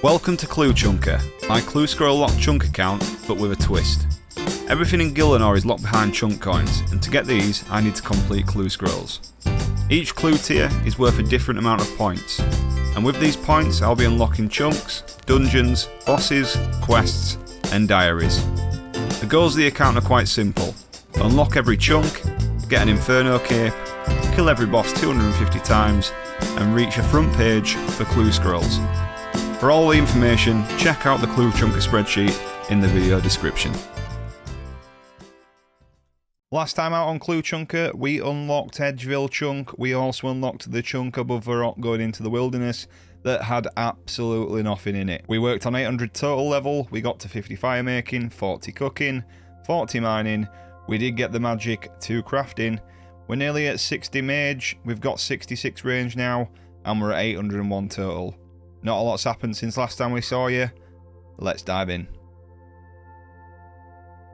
Welcome to Clue Chnker, my Clue Scroll locked chunk account, but with a twist. Everything in Gillinor is locked behind chunk coins, and to get these, I need to complete Clue Scrolls. Each Clue tier is worth a different amount of points, and with these points, I'll be unlocking chunks, dungeons, bosses, quests, and diaries. The goals of the account are quite simple: unlock every chunk, get an Inferno cape, kill every boss 250 times, and reach a front page for Clue Scrolls. For all the information, check out the Clue Chnker spreadsheet in the video description. Last time out on Clue Chnker, we unlocked Edgeville Chunk. We also unlocked the chunk above the rock going into the wilderness that had absolutely nothing in it. We worked on 800 total level, we got to 50 fire making, 40 cooking, 40 mining, we did get the magic 2 crafting, we're nearly at 60 mage, we've got 66 range now, and we're at 801 total. Not a lot's happened since last time we saw you. Let's dive in.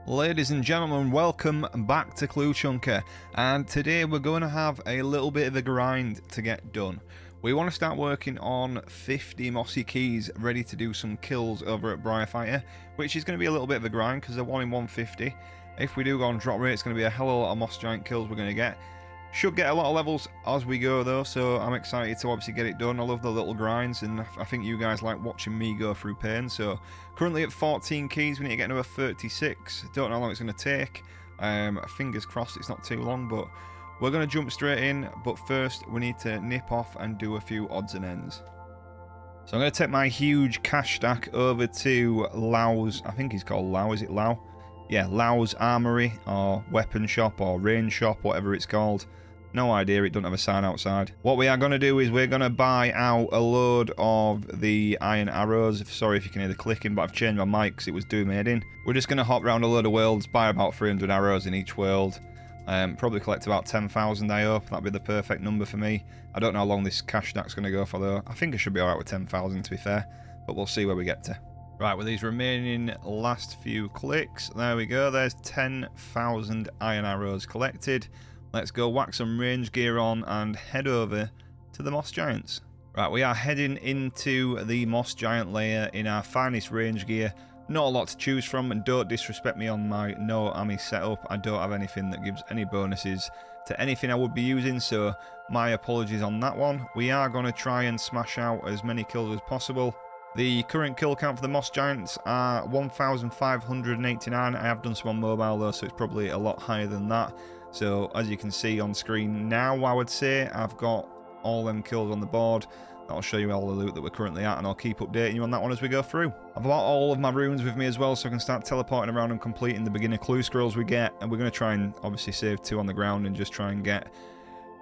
Ladies and gentlemen, welcome back to Clue Chnker, and today we're going to have a little bit of a grind to get done. We want to start working on 50 mossy keys, ready to do some kills over at Briarfighter, which is going to be a little bit of a grind because they're 1 in 150. If we do go on drop rate, it's going to be a hell of a lot of moss giant kills we're going to get. Should get a lot of levels as we go though, so I'm excited to obviously get it done. I love the little grinds, and I think you guys like watching me go through pain. So currently at 14 keys, we need to get another 36. Don't know how long it's going to take. Fingers crossed it's not too long, but we're going to jump straight in. But first we need to nip off and do a few odds and ends. So I'm going to take my huge cash stack over to Lau's, I think he's called Lau, is it Lau? Yeah, Lau's Armory, or Weapon Shop, or Range Shop, whatever it's called. No idea, it doesn't have a sign outside. What we are going to do is we're going to buy out a load of the iron arrows. Sorry if you can hear the clicking, but I've changed my mic because it was doing my head in. We're just going to hop around a load of worlds, buy about 300 arrows in each world. Probably collect about 10,000, I hope. That'd be the perfect number for me. I don't know how long this cash stack's going to go for though. I think I should be alright with 10,000 to be fair, but we'll see where we get to. Right, with these remaining last few clicks, there we go, there's 10,000 iron arrows collected. Let's go whack some range gear on and head over to the Moss Giants. Right, we are heading into the Moss Giant layer in our finest range gear. Not a lot to choose from, and don't disrespect me on my no Ami setup. I don't have anything that gives any bonuses to anything I would be using, so my apologies on that one. We are going to try and smash out as many kills as possible. The current kill count for the Moss Giants are 1,589. I have done some on mobile though, so it's probably a lot higher than that. So as you can see on screen now, I would say I've got all them kills on the board. That'll show you all the loot that we're currently at, and I'll keep updating you on that one as we go through. I've got all of my runes with me as well, so I can start teleporting around and completing the beginner clue scrolls we get. And we're going to try and obviously save 2 on the ground and just try and get...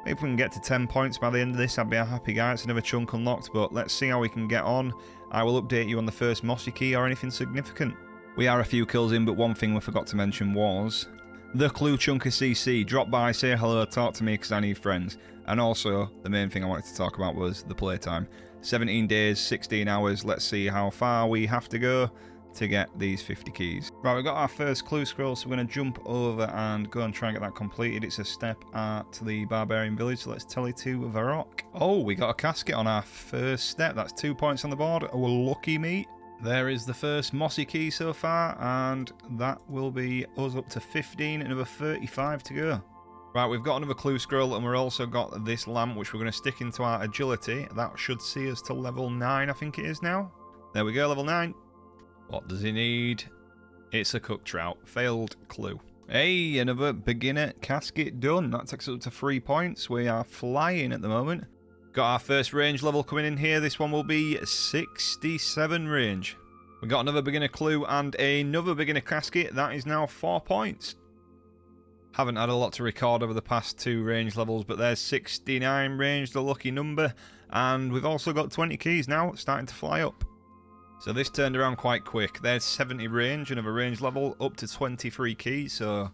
If we can get to 10 points by the end of this, I'd be a happy guy. It's another chunk unlocked, but let's see how we can get on. I will update you on the first mossy key or anything significant. We are a few kills in, but one thing we forgot to mention was the Clue Chnker CC. Drop by, say hello, talk to me because I need friends. And also, the main thing I wanted to talk about was the playtime. 17 days, 16 hours. Let's see how far we have to go to get these 50 keys. Right, we've got our first clue scroll, so we're going to jump over and go and try and get that completed. It's a step at the Barbarian Village, so let's tele to Varrock. Oh, we got a casket on our first step. That's 2 points on the board. Oh, lucky me. There is the first mossy key so far, and that will be us up to 15, another 35 to go. Right, we've got another clue scroll, and we've also got this lamp, which we're going to stick into our agility. That should see us to level 9, I think it is now. There we go, level 9. What does he need? It's a cook trout. Failed clue. Hey, another beginner casket done. That takes us up to 3 points. We are flying at the moment. Got our first range level coming in here. This one will be 67 range. We got another beginner clue and another beginner casket. That is now 4 points. Haven't had a lot to record over the past 2 range levels, but there's 69 range, the lucky number. And we've also got 20 keys now, starting to fly up. So this turned around quite quick. There's 70 range, another range level, up to 23 keys. So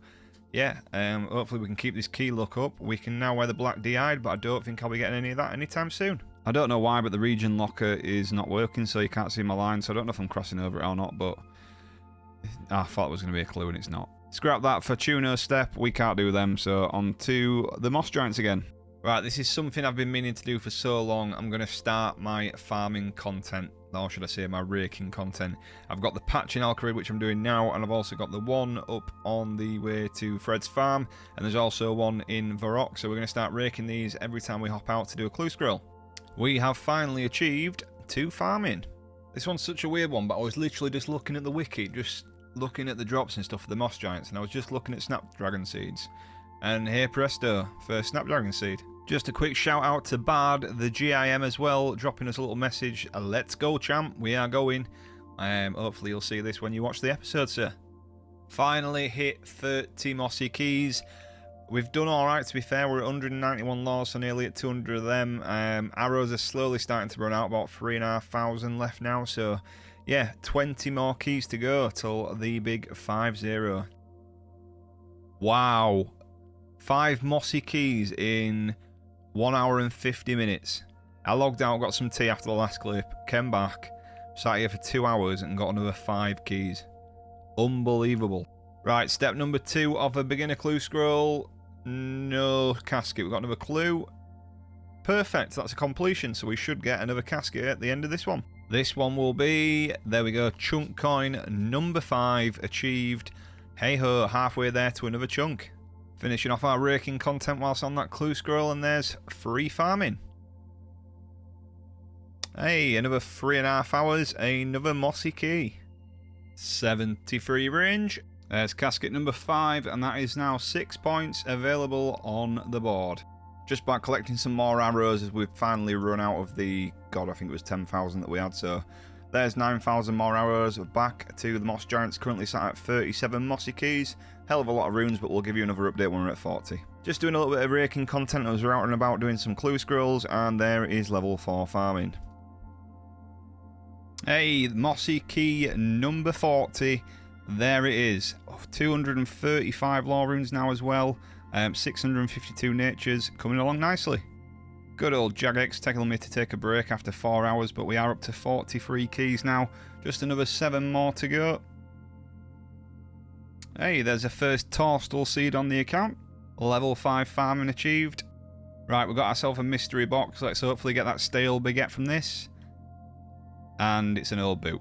yeah, hopefully we can keep this key look up. We can now wear the black DI'd, but I don't think I'll be getting any of that anytime soon. I don't know why, but the region locker is not working, so you can't see my line. So I don't know if I'm crossing over it or not, but I thought it was going to be a clue and it's not. Scrap that for Tuno Step. We can't do them, so on to the Moss Giants again. Right, this is something I've been meaning to do for so long. I'm going to start my farming content, or should I say my raking content. I've got the patch in Alcarid, which I'm doing now, and I've also got the one up on the way to Fred's farm, and there's also one in Varrock, so we're going to start raking these every time we hop out to do a clue scroll. We have finally achieved 2 farming. This one's such a weird one, but I was literally just looking at the wiki, just looking at the drops and stuff for the moss giants, and I was just looking at snapdragon seeds. And here presto, first snapdragon seed. Just a quick shout out to Bard, the GIM as well, dropping us a little message. Let's go, champ. We are going. Hopefully you'll see this when you watch the episode, sir. Finally hit 30 mossy keys. We've done alright, to be fair. We're at 191 laws, so nearly at 200 of them. Arrows are slowly starting to run out, about 3,500 left now. So, yeah, 20 more keys to go till the big 5-0. Wow. 5 mossy keys in 1 hour and 50 minutes. I logged out, got some tea after the last clip, came back, sat here for 2 hours and got another 5 keys. Unbelievable. Right, step number 2 of a beginner clue scroll. No casket. We've got another clue. Perfect, that's a completion, so we should get another casket at the end of this one. This one will be, there we go, chunk coin number 5 achieved. Hey ho, halfway there to another chunk. Finishing off our raking content whilst on that clue scroll, and there's free farming. Hey, another 3.5 hours, another mossy key. 73 range. There's casket number 5, and that is now 6 points available on the board. Just by collecting some more arrows as we've finally run out of the, God, I think it was 10,000 that we had, so there's 9,000 more arrows. Back to the moss giants, currently sat at 37 mossy keys. Hell of a lot of runes, but we'll give you another update when we're at 40. Just doing a little bit of raking content as we're out and about doing some clue scrolls, and there is level 4 farming. Hey, mossy key number 40. There it is. 235 law runes now as well. 652 natures, coming along nicely. Good old Jagex telling me to take a break after 4 hours, but we are up to 43 keys now. Just another 7 more to go. Hey, there's a first Torstal seed on the account. Level 5 farming achieved. Right, we've got ourselves a mystery box. Let's hopefully get that stale baguette from this. And it's an old boot.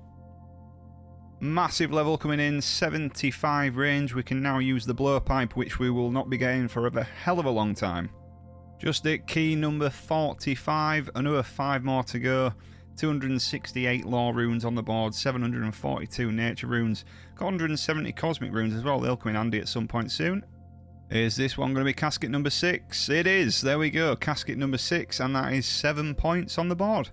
Massive level coming in, 75 range. We can now use the blowpipe, which we will not be getting for a hell of a long time. Just at key number 45, another 5 more to go. 268 law runes on the board, 742 nature runes, got 170 cosmic runes as well. They'll come in handy at some point soon. Is this one going to be casket number 6? It is. There we go, casket number 6, and that is 7 points on the board.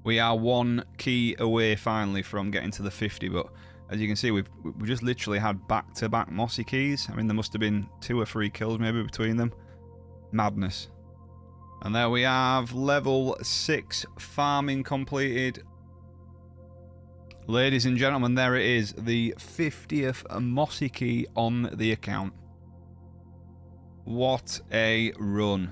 We are 1 key away finally from getting to the 50, but as you can see, we've just literally had back-to-back mossy keys. I mean, there must have been 2 or 3 kills maybe between them. Madness. And there we have level 6 farming completed. Ladies and gentlemen, there it is, the 50th mossy key on the account. What a run.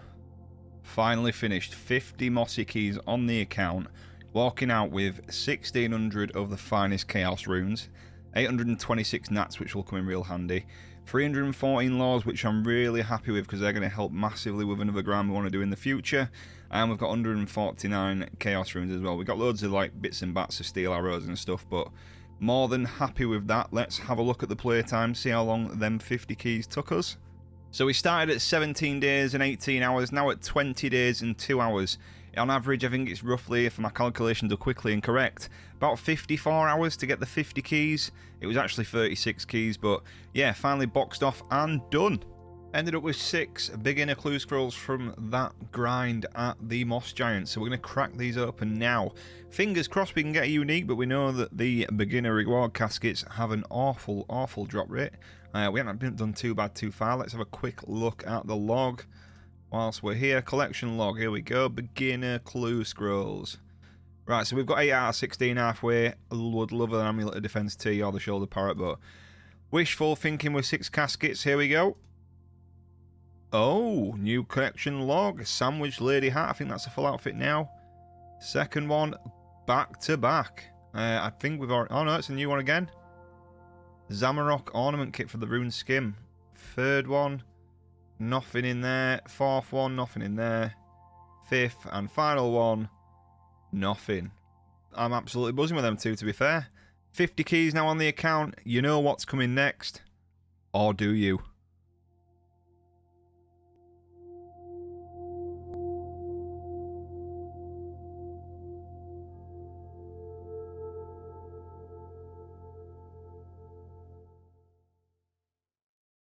Finally finished, 50 mossy keys on the account, walking out with 1,600 of the finest chaos runes, 826 nats, which will come in real handy, 314 laws, which I'm really happy with because they're going to help massively with another grind we want to do in the future. And we've got 149 chaos runes as well. We've got loads of like bits and bats of steel arrows and stuff, but more than happy with that. Let's have a look at the playtime, see how long them 50 keys took us. So we started at 17 days and 18 hours, now at 20 days and 2 hours. On average, I think it's roughly, if my calculations are quickly and correct, about 54 hours to get the 50 keys. It was actually 36 keys, but yeah, finally boxed off and done. Ended up with 6 beginner clue scrolls from that grind at the Moss Giant. So we're going to crack these open now. Fingers crossed we can get a unique, but we know that the beginner reward caskets have an awful drop rate. We haven't done too bad too far. Let's have a quick look at the log. Whilst we're here, collection log, here we go, beginner clue scrolls. Right, so we've got 8 out of 16 halfway. Would love an amulet of defense T or the shoulder parrot, but wishful thinking with 6 caskets, here we go. Oh, new collection log, sandwich lady hat, I think that's a full outfit now. Second one, back to back. I think we've already, oh no, it's a new one again. Zamarok ornament kit for the rune skim. Third one. Nothing in there. Fourth one, nothing in there. Fifth and final one, nothing. I'm absolutely buzzing with them two, to be fair. 50 keys now on the account. You know what's coming next. Or do you?